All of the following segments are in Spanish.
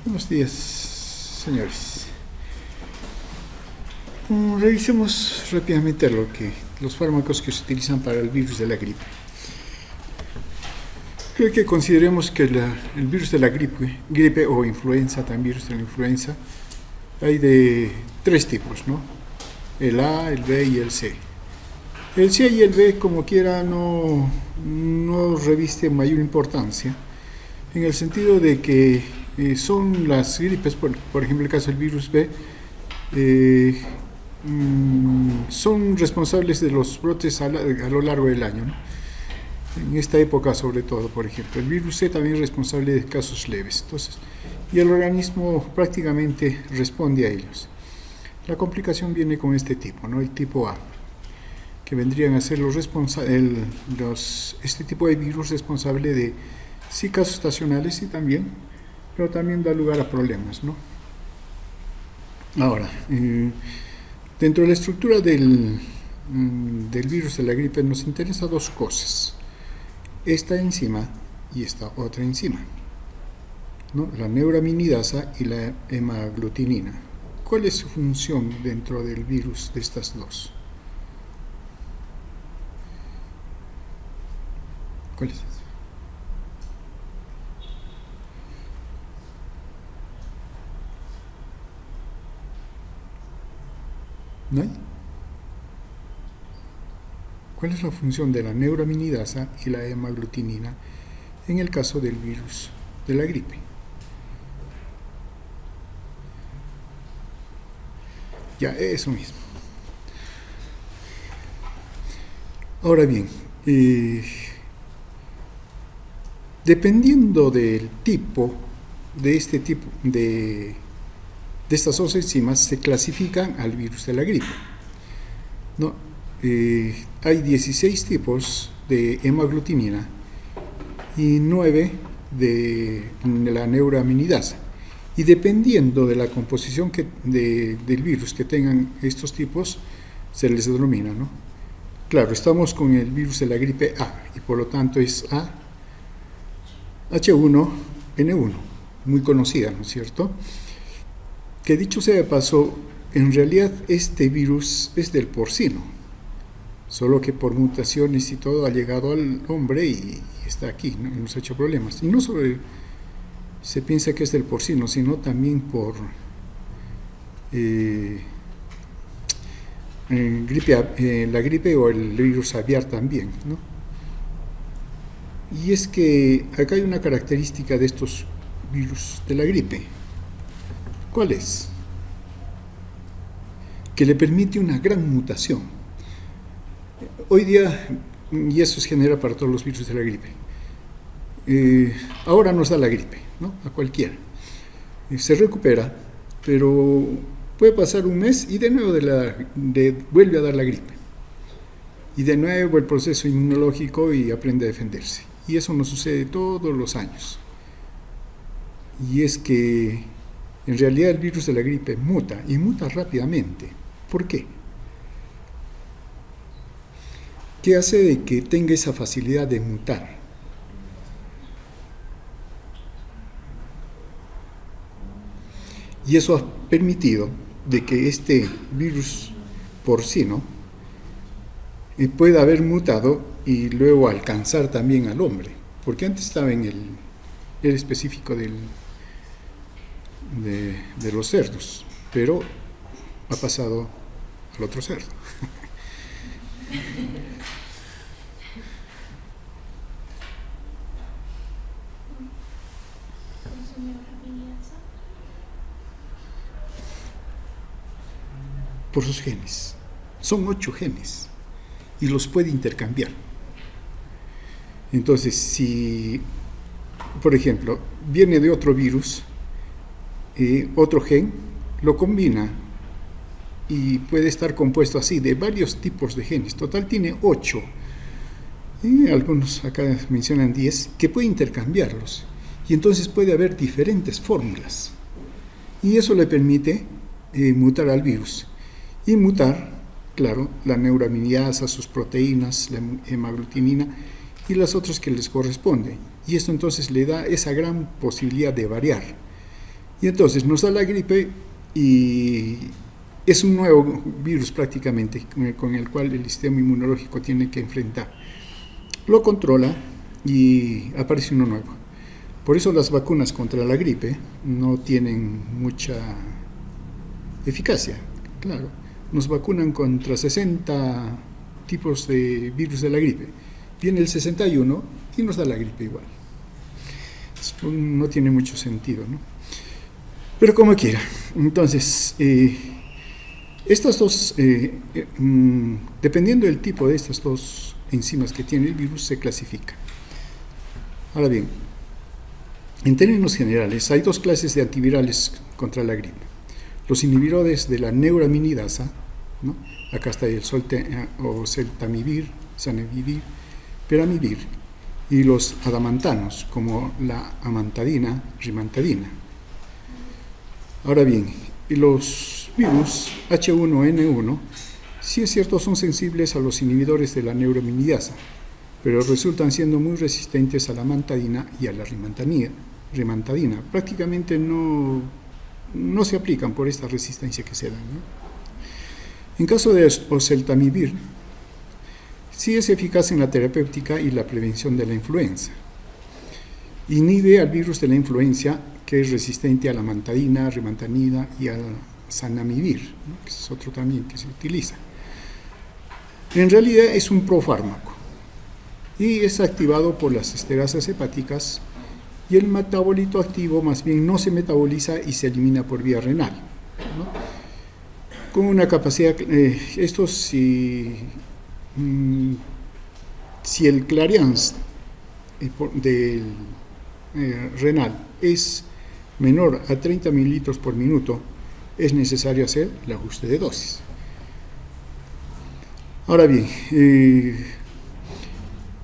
Buenos días, señores. Revisemos rápidamente los fármacos que se utilizan para el virus de la gripe. Creo que consideremos que el virus de la gripe o influenza, también virus de la influenza, hay de tres tipos, ¿no? El A, el B y el C. El C y el B, como quiera, no reviste mayor importancia, en el sentido de que son las gripes, por ejemplo, el caso del virus B, son responsables de los brotes a lo largo del año, ¿no? En esta época sobre todo, por ejemplo. El virus C también es responsable de casos leves, entonces, y el organismo prácticamente responde a ellos. La complicación viene con este tipo, ¿no? El tipo A, que vendrían a ser este tipo de virus responsable de sí casos estacionales pero también da lugar a problemas, ¿no? Ahora, dentro de la estructura del virus de la gripe nos interesa dos cosas: esta enzima y esta otra enzima, ¿no? La neuraminidasa y la hemaglutinina. ¿Cuál es su función dentro del virus de estas dos? ¿Cuál es? ¿No hay? ¿Cuál es la función de la neuraminidasa y la hemaglutinina en el caso del virus de la gripe? Ya, eso mismo. Ahora bien, dependiendo del tipo, de estas dos enzimas, se clasifican al virus de la gripe, ¿no? Hay 16 tipos de hemaglutinina y 9 de la neuraminidasa. Y dependiendo de la composición del virus que tengan estos tipos, se les denomina, ¿no? Claro, estamos con el virus de la gripe A, y por lo tanto es H1N1, muy conocida, ¿no es cierto? Que dicho sea de paso, en realidad este virus es del porcino, solo que por mutaciones y todo ha llegado al hombre y está aquí, ¿no? Y nos ha hecho problemas. Y no solo se piensa que es del porcino, sino también por la gripe o el virus aviar también, ¿no? Y es que acá hay una característica de estos virus de la gripe. ¿Cuál es? Que le permite una gran mutación. Hoy día, y eso se genera para todos los virus de la gripe, ahora nos da la gripe, ¿no? A cualquiera. Se recupera, pero puede pasar un mes y de nuevo vuelve a dar la gripe. Y de nuevo el proceso inmunológico y aprende a defenderse. Y eso nos sucede todos los años. Y es que en realidad el virus de la gripe muta, y muta rápidamente. ¿Por qué? ¿Qué hace de que tenga esa facilidad de mutar? Y eso ha permitido de que este virus porcino pueda haber mutado y luego alcanzar también al hombre, porque antes estaba en el específico de los cerdos, pero ha pasado al otro cerdo. Por sus genes. Son 8 genes y los puede intercambiar. Entonces, si, por ejemplo, viene de otro virus, otro gen, lo combina y puede estar compuesto así de varios tipos de genes. Total tiene 8. Algunos acá mencionan 10, que puede intercambiarlos. Y entonces puede haber diferentes fórmulas. Y eso le permite mutar al virus. Y mutar, claro, la neuraminidasa, sus proteínas, la hemaglutinina y las otras que les corresponden. Y esto entonces le da esa gran posibilidad de variar. Y entonces nos da la gripe y es un nuevo virus prácticamente con el cual el sistema inmunológico tiene que enfrentar. Lo controla y aparece uno nuevo. Por eso las vacunas contra la gripe no tienen mucha eficacia. Claro, nos vacunan contra 60 tipos de virus de la gripe. Viene el 61 y nos da la gripe igual. No tiene mucho sentido, ¿no? Pero como quiera. Entonces, estas dos, dependiendo del tipo de estas dos enzimas que tiene el virus, se clasifica. Ahora bien, en términos generales, hay dos clases de antivirales contra la gripe. Los inhibidores de la neuraminidasa, ¿no? Acá está el oseltamivir, zanamivir, peramivir, y los adamantanos, como la amantadina, rimantadina. Ahora bien, los virus H1N1, sí es cierto, son sensibles a los inhibidores de la neuraminidasa, pero resultan siendo muy resistentes a la amantadina y a la rimantadina. Prácticamente no se aplican por esta resistencia que se dan, ¿no? En caso de oseltamivir, sí es eficaz en la terapéutica y la prevención de la influenza. Inhibe al virus de la influenza, que es resistente a la amantadina, rimantadina y al zanamivir, ¿no? Que es otro también que se utiliza. En realidad es un profármaco y es activado por las esterasas hepáticas, y el metabolito activo más bien no se metaboliza y se elimina por vía renal, ¿no? Con una capacidad, esto si el clariance del renal es menor a 30 mililitros por minuto, es necesario hacer el ajuste de dosis. Ahora bien,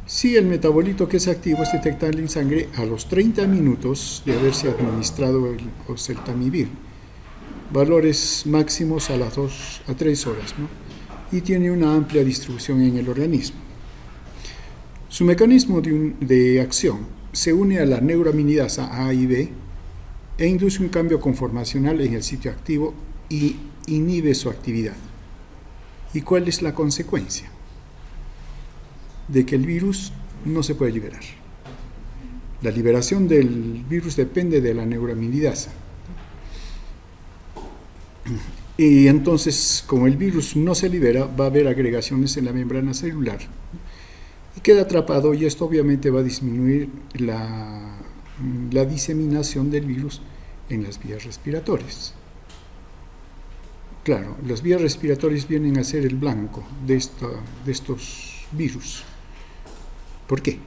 si el metabolito que es activo es detectable en sangre a los 30 minutos de haberse administrado el oseltamivir, valores máximos a las 2 a 3 horas, ¿no? Y tiene una amplia distribución en el organismo. Su mecanismo de acción se une a la neuraminidasa A y B e induce un cambio conformacional en el sitio activo y inhibe su actividad. ¿Y cuál es la consecuencia? De que el virus no se puede liberar. La liberación del virus depende de la neuraminidasa. Y entonces, como el virus no se libera, va a haber agregaciones en la membrana celular y queda atrapado, y esto obviamente va a disminuir la diseminación del virus en las vías respiratorias. Claro, las vías respiratorias vienen a ser el blanco de estos virus. ¿Por qué?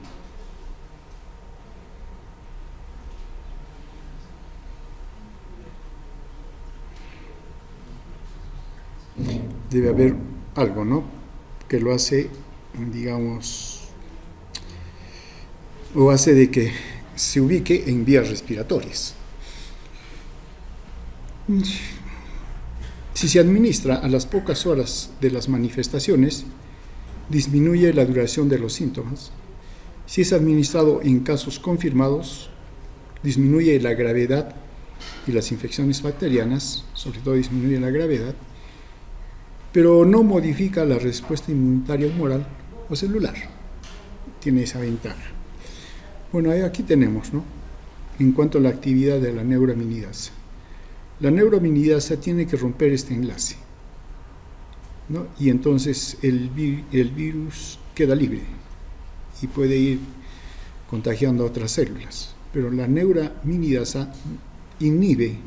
Debe haber algo, ¿no?, que lo hace, digamos, o hace de que se ubique en vías respiratorias. Si se administra a las pocas horas de las manifestaciones, disminuye la duración de los síntomas. Si es administrado en casos confirmados, disminuye la gravedad y las infecciones bacterianas, sobre todo disminuye la gravedad, pero no modifica la respuesta inmunitaria humoral o celular. Tiene esa ventaja. Bueno, aquí tenemos, ¿no?, en cuanto a la actividad de la neuraminidasa. La neuraminidasa tiene que romper este enlace, ¿no? Y entonces el virus queda libre y puede ir contagiando a otras células. Pero la neuraminidasa inhibe,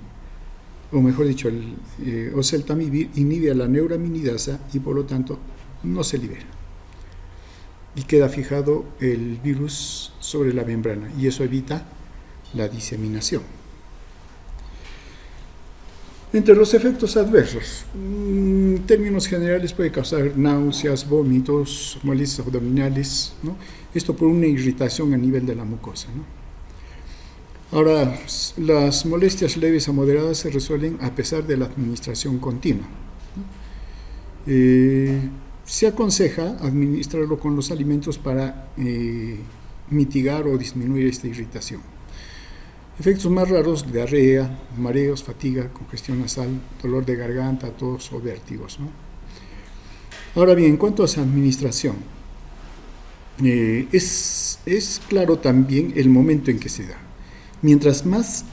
o mejor dicho, el oseltamivir inhibe a la neuraminidasa y por lo tanto no se libera. Y queda fijado el virus sobre la membrana y eso evita la diseminación. Entre los efectos adversos, en términos generales puede causar náuseas, vómitos, molestias abdominales, ¿no? Esto por una irritación a nivel de la mucosa, ¿no? Ahora, las molestias leves a moderadas se resuelven a pesar de la administración continua, ¿no? Se aconseja administrarlo con los alimentos para mitigar o disminuir esta irritación. Efectos más raros: diarrea, mareos, fatiga, congestión nasal, dolor de garganta, tos o vértigos, ¿no? Ahora bien, en cuanto a su administración, es claro también el momento en que se da. Mientras más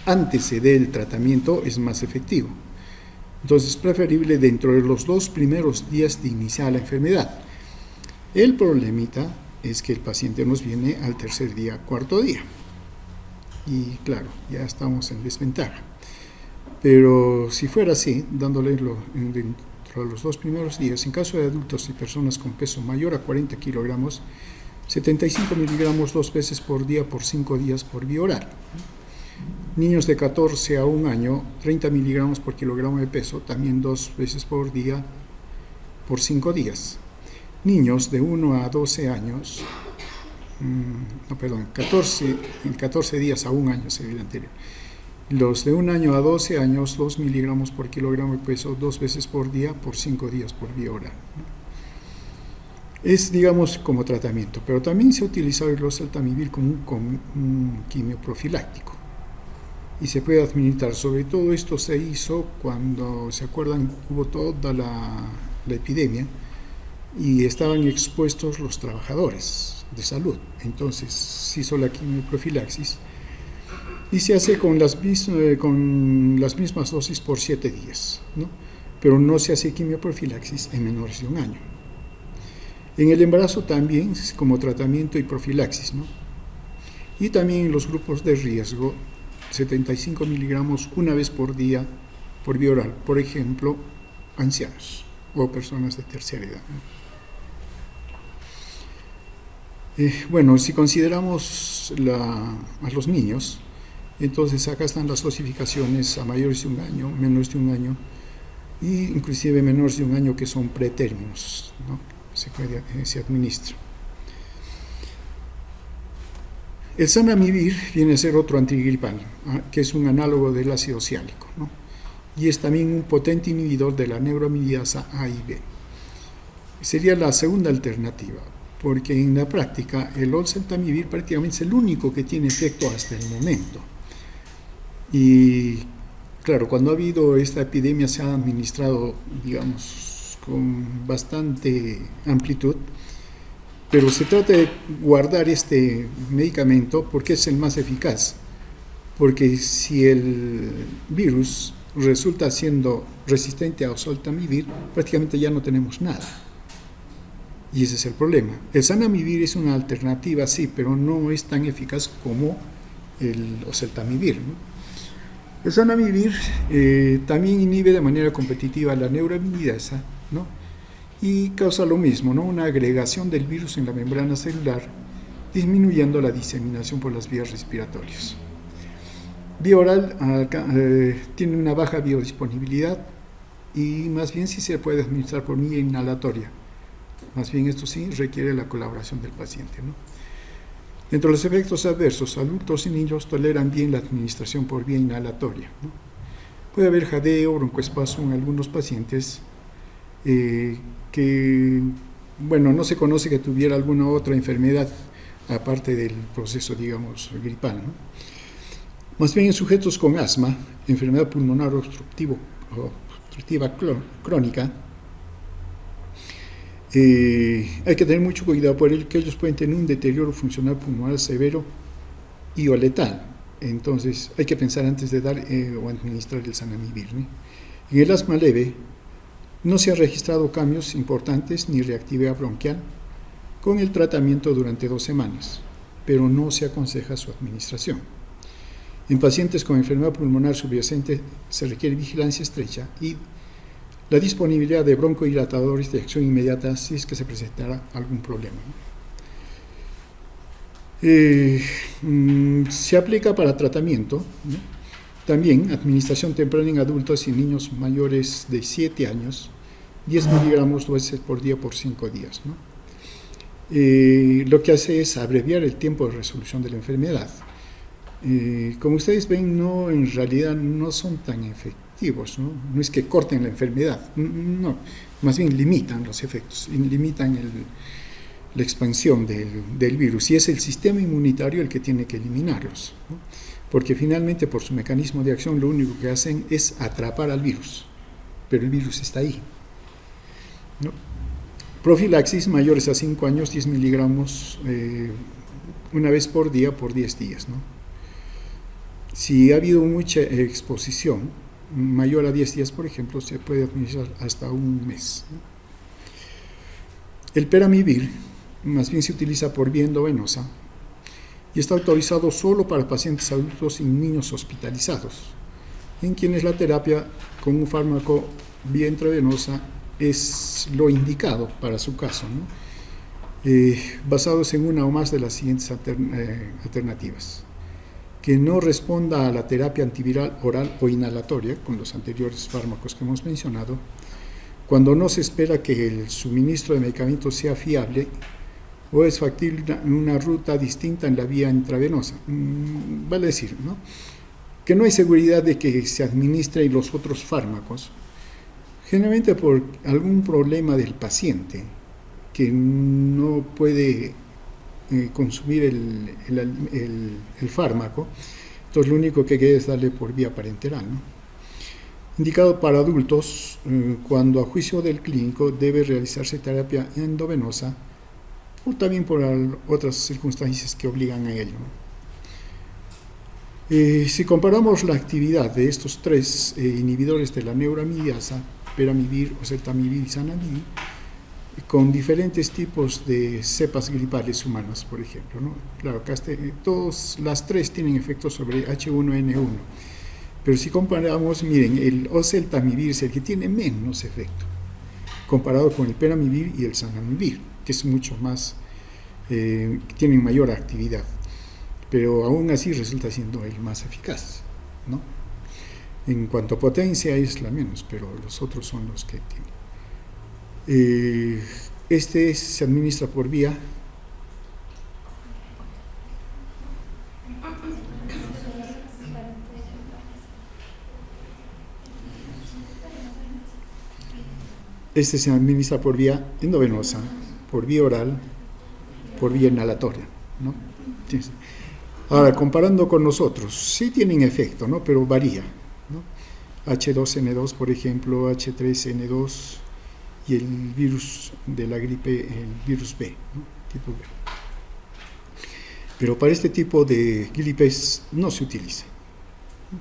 antes se dé el tratamiento, es más efectivo. Entonces es preferible dentro de los 2 primeros días de iniciar la enfermedad. El problemita es que el paciente nos viene al tercer día, cuarto día. Y claro, ya estamos en desventaja. Pero si fuera así, dándole dentro de los 2 primeros días, en caso de adultos y personas con peso mayor a 40 kilogramos, 75 miligramos 2 veces por día por 5 días por vía oral. Niños de 14 a 1 año, 30 miligramos por kilogramo de peso, también 2 veces por día por 5 días. Niños de 1 a 12 años, 14 días a 1 año sería el anterior. Los de 1 año a 12 años, 2 miligramos por kilogramo de peso, 2 veces por día por 5 días por vía oral. Es, digamos, como tratamiento, pero también se ha utilizado el oseltamivir como un quimioprofiláctico. Y se puede administrar. Sobre todo esto se hizo cuando, ¿se acuerdan? Hubo toda la epidemia y estaban expuestos los trabajadores de salud. Entonces se hizo la quimioprofilaxis y se hace con las mismas dosis por 7 días, ¿no? Pero no se hace quimioprofilaxis en menores de 1 año. En el embarazo también como tratamiento y profilaxis, ¿no? Y también en los grupos de riesgo, 75 miligramos 1 vez por día por vía oral, por ejemplo, ancianos o personas de tercera edad, ¿no? Bueno, si consideramos a los niños, entonces acá están las dosificaciones a mayores de 1 año, menores de 1 año, e inclusive menores de 1 año que son pretérminos, ¿no? Se administra. El zanamivir viene a ser otro antigripal, que es un análogo del ácido ciálico, ¿no? Y es también un potente inhibidor de la neuroamidasa A y B. Sería la segunda alternativa, porque en la práctica el oseltamivir prácticamente es el único que tiene efecto hasta el momento. Y claro, cuando ha habido esta epidemia se ha administrado, digamos, con bastante amplitud, pero se trata de guardar este medicamento porque es el más eficaz, porque si el virus resulta siendo resistente a oseltamivir, prácticamente ya no tenemos nada. Y ese es el problema. El zanamivir es una alternativa, sí, pero no es tan eficaz como el oseltamivir, ¿no? El zanamivir también inhibe de manera competitiva la neuraminidasa, ¿no? Y causa lo mismo, ¿no? Una agregación del virus en la membrana celular, disminuyendo la diseminación por las vías respiratorias. Vía oral tiene una baja biodisponibilidad y más bien sí se puede administrar por vía inhalatoria. Más bien esto sí requiere la colaboración del paciente, ¿no? Dentro de los efectos adversos, adultos y niños toleran bien la administración por vía inhalatoria, ¿no? Puede haber jadeo, broncoespasmo en algunos pacientes que, bueno, no se conoce que tuviera alguna otra enfermedad aparte del proceso, digamos, gripal, ¿no? Más bien en sujetos con asma, enfermedad pulmonar obstructiva crónica, hay que tener mucho cuidado porque ellos pueden tener un deterioro funcional pulmonar severo y o letal. Entonces hay que pensar antes de dar o administrar el zanamivir, ¿no? En el asma leve no se ha registrado cambios importantes ni reactividad bronquial con el tratamiento durante 2 semanas, pero no se aconseja su administración. En pacientes con enfermedad pulmonar subyacente se requiere vigilancia estrecha y la disponibilidad de broncodilatadores de acción inmediata si es que se presentará algún problema. Se aplica para tratamiento, ¿no? También administración temprana en adultos y niños mayores de 7 años, 10 miligramos 2 veces por día por 5 días, ¿no? Lo que hace es abreviar el tiempo de resolución de la enfermedad. Como ustedes ven, en realidad no son tan efectivos, ¿no? No es que corten la enfermedad, no, más bien limitan los efectos, limitan la expansión del virus, y es el sistema inmunitario el que tiene que eliminarlos, ¿no? Porque finalmente por su mecanismo de acción lo único que hacen es atrapar al virus, pero el virus está ahí, ¿no? Profilaxis, mayores a 5 años, 10 miligramos una vez por día por 10 días, ¿no? Si ha habido mucha exposición, mayor a 10 días, por ejemplo, se puede administrar hasta un mes, ¿no? El peramivir más bien se utiliza por vía endovenosa y está autorizado solo para pacientes adultos y niños hospitalizados, en quienes la terapia con un fármaco vía intravenosa es lo indicado para su caso, ¿no? Basados en una o más de las siguientes alternativas: que no responda a la terapia antiviral oral o inhalatoria con los anteriores fármacos que hemos mencionado, cuando no se espera que el suministro de medicamentos sea fiable o es factible una ruta distinta en la vía intravenosa. Vale decir, ¿no?, que no hay seguridad de que se administren los otros fármacos, generalmente por algún problema del paciente que no puede consumir el fármaco. Entonces lo único que queda es darle por vía parenteral, ¿no? Indicado para adultos, cuando a juicio del clínico debe realizarse terapia endovenosa, o también por otras circunstancias que obligan a ello. Si comparamos la actividad de estos tres inhibidores de la neuroamidasa, peramivir, oseltamivir y zanamivir, con diferentes tipos de cepas gripales humanas, por ejemplo, ¿no? Claro, acá las tres tienen efectos sobre H1N1, pero si comparamos, miren, el oseltamivir es el que tiene menos efecto, comparado con el peramivir y el zanamivir, que es mucho más, tienen mayor actividad, pero aún así resulta siendo el más eficaz, ¿no? En cuanto a potencia es la menos, pero los otros son los que tienen. Se administra por vía endovenosa, por vía oral, por vía inhalatoria, ¿no? Ahora, comparando con nosotros, sí tienen efecto, ¿no?, pero varía, ¿no? H2N2, por ejemplo, H3N2 y el virus de la gripe, el virus B, ¿no?, tipo B. Pero para este tipo de gripes no se utiliza.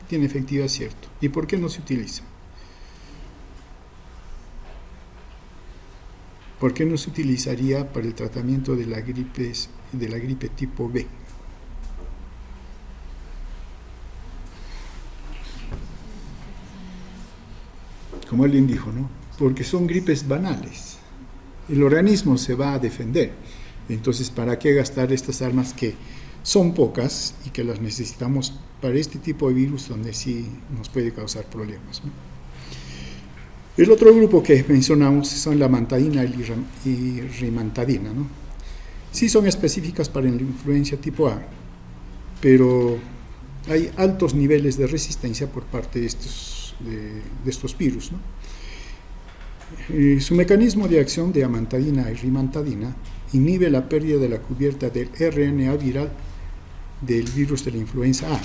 Tiene efectividad, cierto. ¿Y por qué no se utiliza? ¿Por qué no se utilizaría para el tratamiento de la gripe tipo B? Como alguien dijo, ¿no?, porque son gripes banales. El organismo se va a defender. Entonces, ¿para qué gastar estas armas que son pocas y que las necesitamos para este tipo de virus donde sí nos puede causar problemas, ¿no? El otro grupo que mencionamos son la amantadina y rimantadina, ¿no? Sí son específicas para la influencia tipo A, pero hay altos niveles de resistencia por parte de estos virus, ¿no? Su mecanismo de acción de amantadina y rimantadina inhibe la pérdida de la cubierta del RNA viral del virus de la influenza A,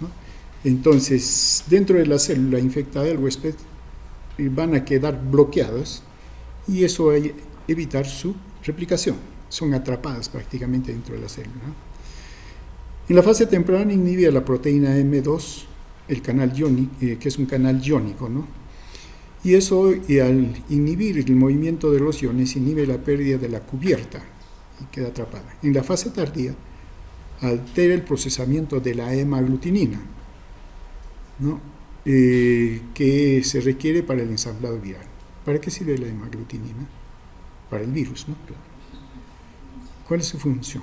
¿no? Entonces, dentro de la célula infectada del huésped van a quedar bloqueadas y eso va a evitar su replicación. Son atrapadas prácticamente dentro de la célula, ¿no? En la fase temprana inhibe a la proteína M2, el canal iónico, que es un canal iónico, ¿no? Y eso, al inhibir el movimiento de los iones, inhibe la pérdida de la cubierta y queda atrapada. En la fase tardía, altera el procesamiento de la hemaglutinina, ¿no?, que se requiere para el ensamblado viral. ¿Para qué sirve la hemaglutinina? Para el virus, ¿no? ¿Cuál es su función?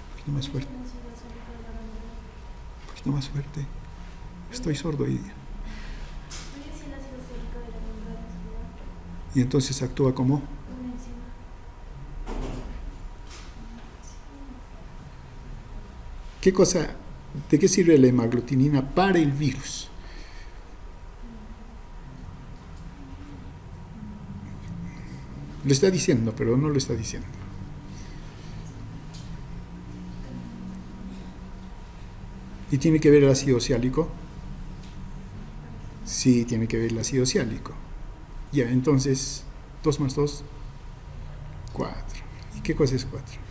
Un poquito más fuerte. Un poquito más fuerte. Estoy sordo hoy día. Y entonces actúa como ¿de qué sirve la hemaglutinina para el virus? Lo está diciendo, pero no lo está diciendo. ¿Y tiene que ver el ácido ciálico? Sí, tiene que ver el ácido ciálico. Ya, entonces, 2 más 2, 4. ¿Y qué cosa es 4?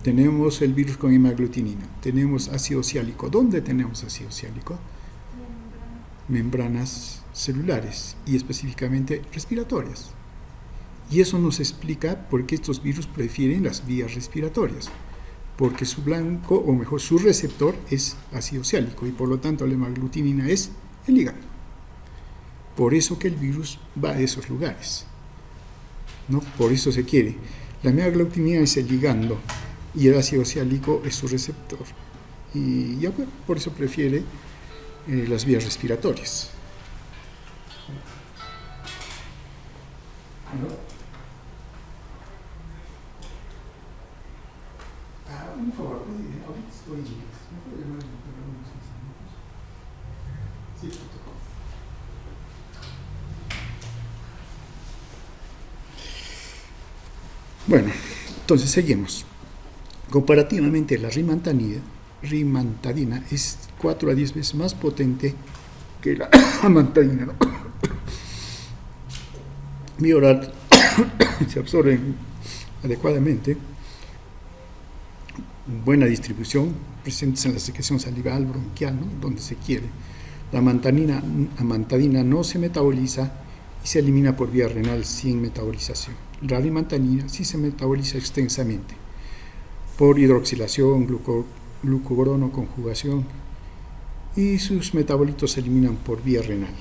Tenemos el virus con hemaglutinina, tenemos ácido ciálico. ¿Dónde tenemos ácido ciálico? Membranas celulares y específicamente respiratorias. Y eso nos explica por qué estos virus prefieren las vías respiratorias, porque su blanco, o mejor, su receptor es ácido ciálico y por lo tanto la hemaglutinina es el ligando. Por eso que el virus va a esos lugares, ¿no? Por eso se quiere. La hemaglutinina es el ligando y el ácido ciálico es su receptor. Y ya, bueno, por eso prefiere las vías respiratorias. Un favor, ahorita estoy. ¿Me puede llamar unos 15 minutos? Sí, protocolo. Bueno, entonces seguimos. Comparativamente, la rimantadina es 4 a 10 veces más potente que la amantadina, ¿no? Vía oral se absorben adecuadamente, buena distribución, presentes en la secreción salival, bronquial, ¿no? Donde se quiere. La amantadina no se metaboliza y se elimina por vía renal sin metabolización. La rimantadina sí se metaboliza extensamente por hidroxilación, glucógeno conjugación, y sus metabolitos se eliminan por vía renal.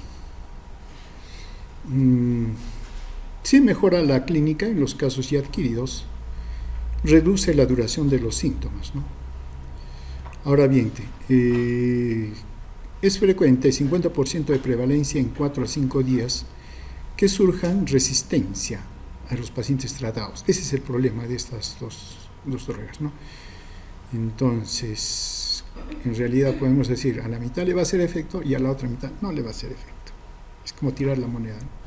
Sí mejora la clínica en los casos ya adquiridos, reduce la duración de los síntomas, ¿no? Ahora bien, es frecuente, 50% de prevalencia en 4 a 5 días, que surjan resistencia a los pacientes tratados. Ese es el problema de estas dos drogas, ¿no? Entonces, en realidad podemos decir, a la mitad le va a hacer efecto y a la otra mitad no le va a hacer efecto. Es como tirar la moneda, ¿no?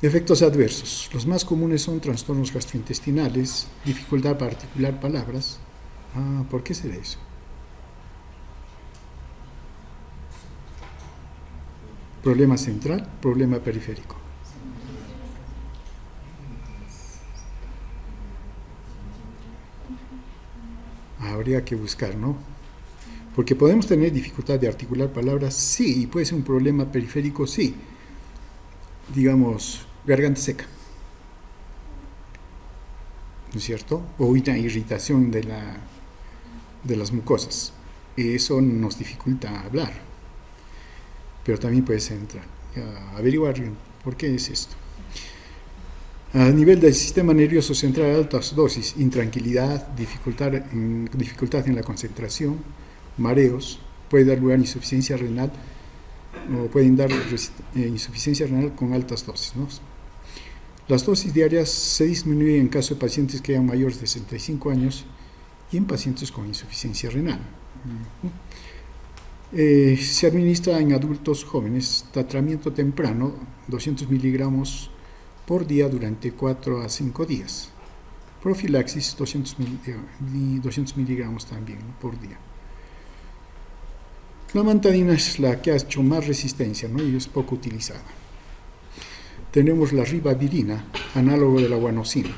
Efectos adversos. Los más comunes son trastornos gastrointestinales, dificultad para articular palabras. ¿Por qué será eso? Problema central, problema periférico. Habría que buscar, ¿no? Porque podemos tener dificultad de articular palabras, sí, y puede ser un problema periférico, sí. Digamos, garganta seca, ¿no es cierto? O una irritación de las mucosas. Eso nos dificulta hablar, pero también puede ser central. Averiguar por qué es esto. A nivel del sistema nervioso central, altas dosis, intranquilidad, dificultad en la concentración, mareos, puede dar lugar a insuficiencia renal, o pueden dar insuficiencia renal con altas dosis, ¿no? Las dosis diarias se disminuyen en caso de pacientes que sean mayores de 65 años y en pacientes con insuficiencia renal. Se administra en adultos jóvenes, tratamiento temprano, 200 miligramos por día durante 4 a 5 días. Profilaxis, 200 miligramos también, ¿no?, por día. La amantadina es la que ha hecho más resistencia, ¿no?, y es poco utilizada. Tenemos la ribavirina, análogo de la guanosina,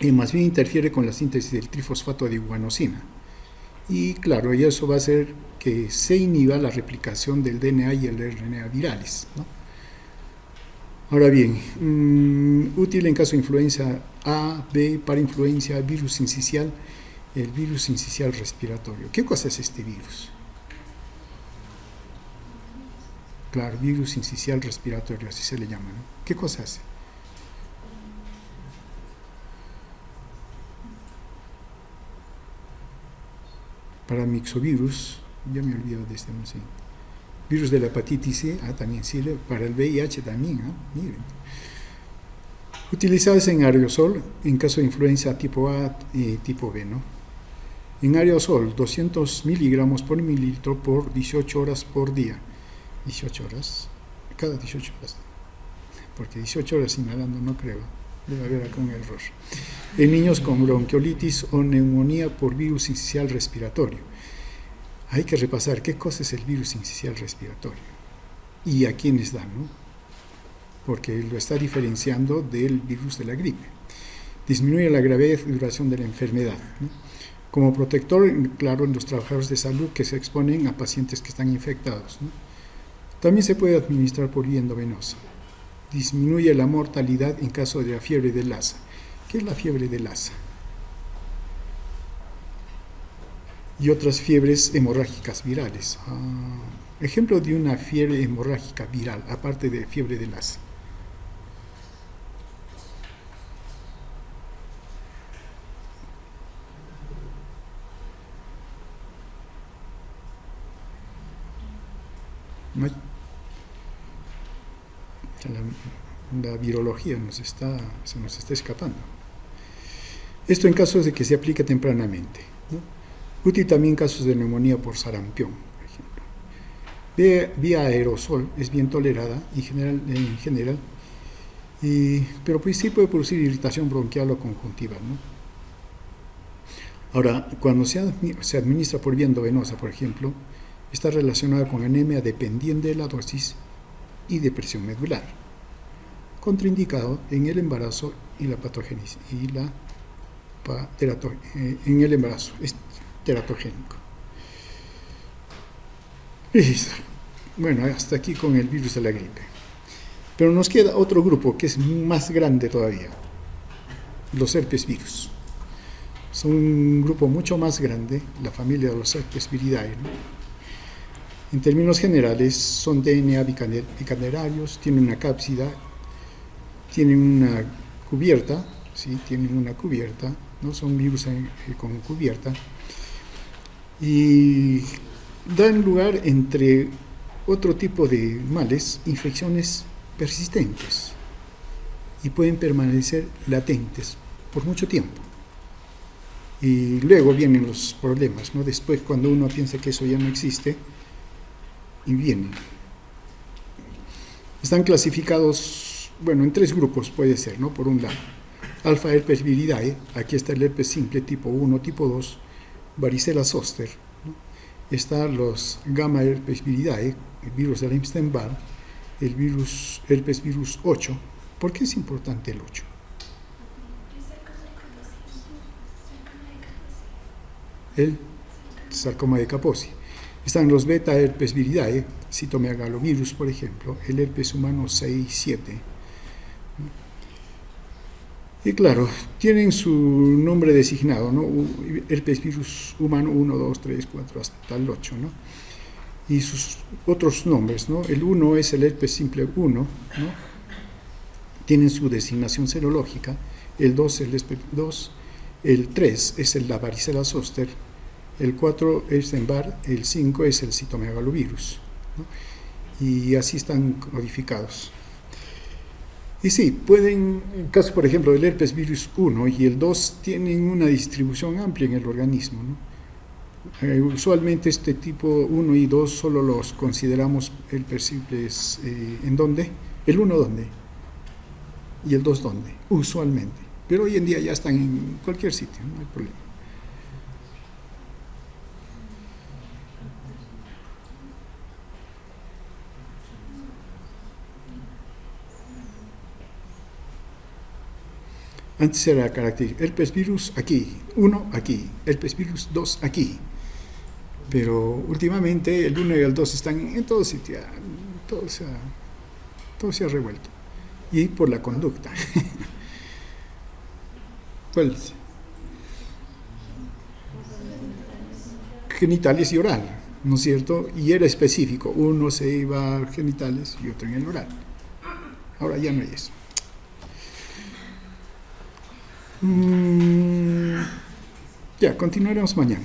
y más bien interfiere con la síntesis del trifosfato de guanosina. Y claro, y eso va a hacer que se inhiba la replicación del DNA y el RNA virales, ¿no? Ahora bien, útil en caso de influenza A, B, parainfluencia, virus sincicial, el virus sincicial respiratorio. ¿Qué cosa es este virus? Claro, virus sincicial respiratorio, así se le llama, ¿no? ¿Qué cosa hace? Para mixovirus, ya me he olvidado de este, no sé. Virus de la hepatitis C, también sirve. Para el VIH también, ¿no? Miren. Utilizadas en aerosol en caso de influenza tipo A y tipo B, ¿no? En aerosol, 200 miligramos por mililitro por 18 horas por día. 18 horas, cada 18 horas. Porque 18 horas inhalando no creo. Debe haber acá un error. En niños con bronquiolitis o neumonía por virus sincicial respiratorio. Hay que repasar qué cosa es el virus sincicial respiratorio y a quiénes da, ¿no? Porque lo está diferenciando del virus de la gripe. Disminuye la gravedad y duración de la enfermedad, ¿no? Como protector, claro, en los trabajadores de salud que se exponen a pacientes que están infectados, ¿no? También se puede administrar por vía endovenosa. Disminuye la mortalidad en caso de la fiebre de Lassa. ¿Qué es la fiebre de Lassa? Y otras fiebres hemorrágicas virales. Ejemplo de una fiebre hemorrágica viral, aparte de fiebre de Lassa. La virología se nos está escapando. Esto en casos de que se aplique tempranamente, ¿no? Útil también en casos de neumonía por sarampión, por ejemplo. Vía aerosol es bien tolerada en general, pero pues sí puede producir irritación bronquial o conjuntiva, ¿no? Ahora, cuando se administra por vía endovenosa, por ejemplo, está relacionada con anemia dependiente de la dosis y depresión medular, contraindicado en el embarazo y la patogénesis en el embarazo es teratogénico. Bueno, hasta aquí con el virus de la gripe. Pero nos queda otro grupo que es más grande todavía, los herpes virus. Son un grupo mucho más grande, la familia de los herpes viridae, ¿no? En términos generales, son DNA bicamerarios, tienen una cápsida, tienen una cubierta, ¿sí? Tienen una cubierta, ¿no? Son virus con cubierta, y dan lugar, entre otro tipo de males, infecciones persistentes, y pueden permanecer latentes por mucho tiempo. Y luego vienen los problemas, ¿no? Después, cuando uno piensa que eso ya no existe, y vienen. Están clasificados, bueno, en 3 grupos puede ser, ¿no? Por un lado, alfa herpes viridae, aquí está el herpes simple tipo 1, tipo 2, varicela zoster, ¿no? Está los gamma herpes viridae, el virus del Epstein-Barr, el virus herpes virus 8. ¿Por qué es importante el 8? El sarcoma de Kaposi. Están los beta herpes viridae, citomegalovirus, por ejemplo, el herpes humano 6 y 7. Y claro, tienen su nombre designado, ¿no? Herpes virus humano 1, 2, 3, 4, hasta el 8, ¿no? Y sus otros nombres, ¿no? El 1 es el herpes simple 1, ¿no? Tienen su designación serológica. El 2 es el herpes 2, el 3 es la varicela zoster, el 4 es Epstein-Barr, el 5 es el citomegalovirus, ¿no? Y así están codificados. Y sí, pueden, en caso por ejemplo del herpes virus 1 y el 2, tienen una distribución amplia en el organismo, ¿no? Usualmente este tipo 1 y 2 solo los consideramos percibles, ¿en dónde? ¿El 1 dónde? ¿Y el 2 dónde? Usualmente. Pero hoy en día ya están en cualquier sitio, no hay problema. Antes era característico, herpes virus aquí, 1 aquí, herpes virus 2 aquí. Pero últimamente el 1 y el 2 están en todo sitio, todo se ha revuelto. Y por la conducta. ¿Cuál es? Genitales y oral, ¿no es cierto? Y era específico, uno se iba a genitales y otro en el oral. Ahora ya no hay eso. Ya, continuaremos mañana.